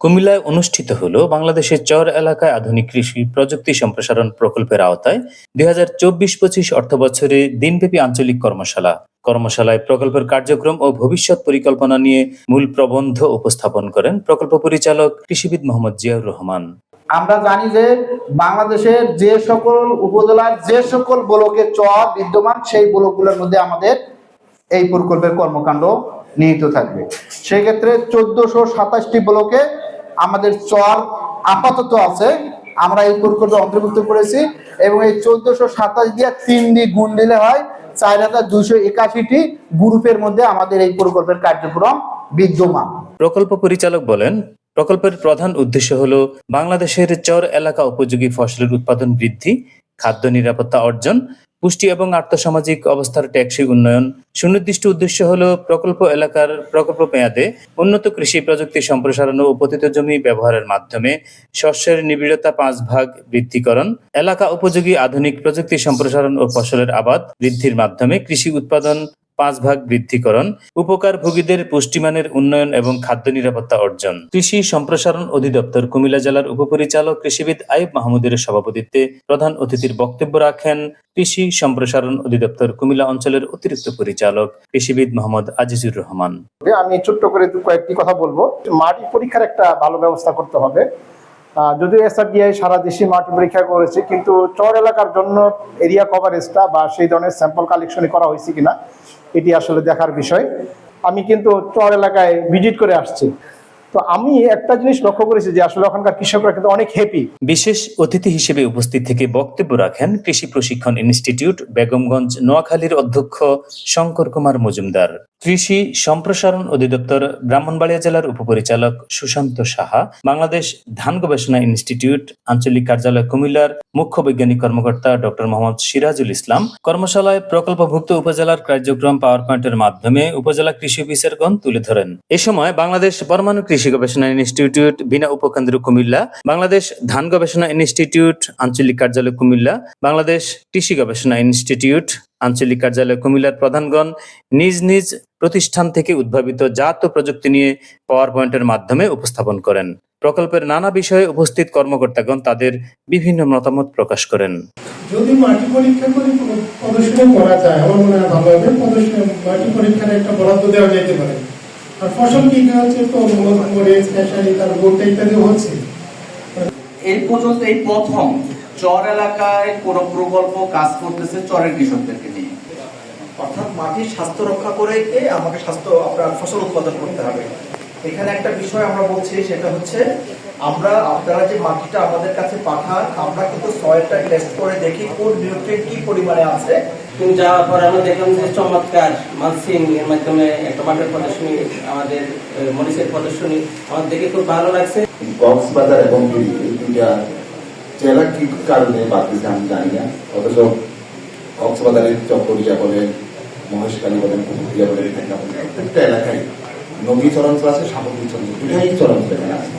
কুমিল্লায় অনুষ্ঠিত হলো বাংলাদেশের চর এলাকায় আধুনিক কৃষি প্রযুক্তি সম্প্রসারণ প্রকল্পের আওতায় ২০২৪-২৫ অর্থবছরে দিনব্যাপী আঞ্চলিক কর্মশালায় প্রকল্পের কার্যক্রম ও ভবিষ্যৎ পরিকল্পনা নিয়ে মূল প্রবন্ধ উপস্থাপন করেন প্রকল্প পরিচালক কৃষিবিদ মোহাম্মদ জিয়াউর রহমান। আমরা জানি যে বাংলাদেশের যে সকল উপজেলার যে সকল ব্লকে চর বিদ্যমান সেই ব্লকগুলোর মধ্যে আমাদের এই প্রকল্পের কর্মকাণ্ড নিহিত থাকবে। সেক্ষেত্রে ১৪২৭টি ব্লকে আমাদের চর আপাতত আছে, আমরা এই প্রকল্পে অন্তর্ভুক্ত করেছি এবং এই ১৪২৭ দিয়ে ৩ দিয়ে গুণ দিলে হয় ৪,২৮১টি গ্রুপের মধ্যে আমাদের এই প্রকল্পের কার্যক্রম বিদ্যমান। প্রকল্প পরিচালক বলেন, প্রকল্পের প্রধান উদ্দেশ্য হল বাংলাদেশের চর এলাকা উপযোগী ফসলের উৎপাদন বৃদ্ধি, খাদ্য নিরাপত্তা অর্জন, পুষ্টি এবং আর্থসামাজিক অবস্থার টেকসই উন্নয়ন। সুনির্দিষ্ট উদ্দেশ্য হল প্রকল্প এলাকার প্রকল্প মেয়াদে উন্নত কৃষি প্রযুক্তি সম্প্রসারণ ও পতিত জমি ব্যবহারের মাধ্যমে শস্যের নিবিড়তা ৫ ভাগ বৃদ্ধিকরণ, এলাকা উপযোগী আধুনিক প্রযুক্তি সম্প্রসারণ ও ফসলের আবাদ বৃদ্ধির মাধ্যমে কৃষি উৎপাদন ৫ ভাগ বৃদ্ধিকরণ, উপকারভোগীদের পুষ্টিমানের উন্নয়ন এবং খাদ্য নিরাপত্তা অর্জন। কৃষি সম্প্রসারণ অধিদপ্তর কুমিল্লা জেলার উপপরিচালক কৃষিবিদ আইয়ুব মাহমুদের সভাপতিত্বে প্রধান অতিথির বক্তব্য রাখেন কৃষি সম্প্রসারণ অধিদপ্তর কুমিল্লা অঞ্চলের অতিরিক্ত পরিচালক কৃষিবিদ মোহাম্মদ আজিজুর রহমান। আমি ছোট্ট করে কয়েকটি কথা বলবো। মাটি পরীক্ষার একটা ভালো ব্যবস্থা করতে হবে। যদিও এসআরডিআই সারা দেশে মাটি পরীক্ষা করেছে, কিন্তু চর এলাকার জন্য এরিয়া কভারেজটা বা সেই ধরনের স্যাম্পল কালেকশন করা হয়েছে কিনা এটি আসলে দেখার বিষয়। আমি কিন্তু চর এলাকায় ভিজিট করে আসছি, তো আমি একটা জিনিস লক্ষ্য করেছি যে আসলে ওখানকার কৃষকরা কিন্তু অনেক হ্যাপি। বিশেষ অতিথি হিসেবে উপস্থিত থেকে বক্তব্য রাখেন কৃষি প্রশিক্ষণ ইনস্টিটিউট বেগমগঞ্জ নোয়াখালীর অধ্যক্ষ শঙ্কর কুমার মজুমদার, কৃষি সম্প্রসারণ অধিদপ্তর ব্রাহ্মণবাড়িয়া জেলার উপপরিচালক সুশান্ত সাহা, বাংলাদেশ ধান গবেষণা ইনস্টিটিউট আঞ্চলিক কার্যালয় কুমিল্লার মুখ্য বৈজ্ঞানিক কর্মকর্তা ডক্টর মোহাম্মদ সিরাজুল ইসলাম। কর্মশালায় প্রকল্পভুক্ত উপজেলার কার্যক্রম পাওয়ার পয়েন্টের মাধ্যমে উপজেলা কৃষি অফিসারগণ তুলে ধরেন। এ সময় বাংলাদেশ পরমাণু কৃষি গবেষণা ইনস্টিটিউট বিনা উপকেন্দ্র কুমিল্লা, বাংলাদেশ ধান গবেষণা ইনস্টিটিউট আঞ্চলিক কার্যালয় কুমিল্লা, বাংলাদেশ কৃষি গবেষণা ইনস্টিটিউট আঞ্চলিক কার্যালয় কুমিল্লার প্রধানগণ নিজ নিজ প্রতিষ্ঠান থেকে উদ্ভাবিত জাত প্রযুক্তি নিয়ে পাওয়ার পয়েন্টের মাধ্যমে উপস্থাপন করেন। প্রকল্পের নানা বিষয়ে উপস্থিত কর্মকর্তাগণ তাদের বিভিন্ন মতামত প্রকাশ করেন। যদি মাটি পরীক্ষা করে প্রদর্শনী করা যায়, আমার মনে হয় ভালো হবে। মাটি পরীক্ষার একটা বরাদ্দ দেওয়া যেতে পারে। আর ফসল কি হচ্ছে তো মরিচ, খেসারি, তার ভুট্টা ইত্যাদি হচ্ছে। এই পর্যন্ত এই প্রথম চর এলাকায় কোন প্রকল্প কাজ করতেছে চরের কৃষকদেরকে নিয়ে। অর্থাৎ মাটির স্বাস্থ্য রক্ষা করে আমাকে আপনার ফসল উৎপাদন করতে হবে। এখানে একটা বিষয় আমরা বলছি, সেটা হচ্ছে আপনারা যে মাটিটা আমাদের কাছে পাঠান, আমরা কিন্তু সয়েলটা টেস্ট করে দেখি কোন নিউট্রিয়েন্ট কি পরিমাণে আছে। কিন্তু যাওয়ার পর আমরা দেখলাম যে চমৎকার মালচিং এর মাধ্যমে একটা মাঠের প্রদর্শনী, আমাদের মরিচের প্রদর্শনী আমার দেখে খুব ভালো লাগছে। কক্সবাজার এবং দুইটা জেলা কি কারণে বাড়তেছে আমি জানি না, অথচ কক্সবাজারের চকরিয়া বলেন, মহেশখালী বলেন, কুমিল্লা বলেন, প্রত্যেকটা এলাকায় নদী চরাঞ্চল আছে, সামুদ্রিক চরাঞ্চল, দুটাই চরাঞ্চল আছে।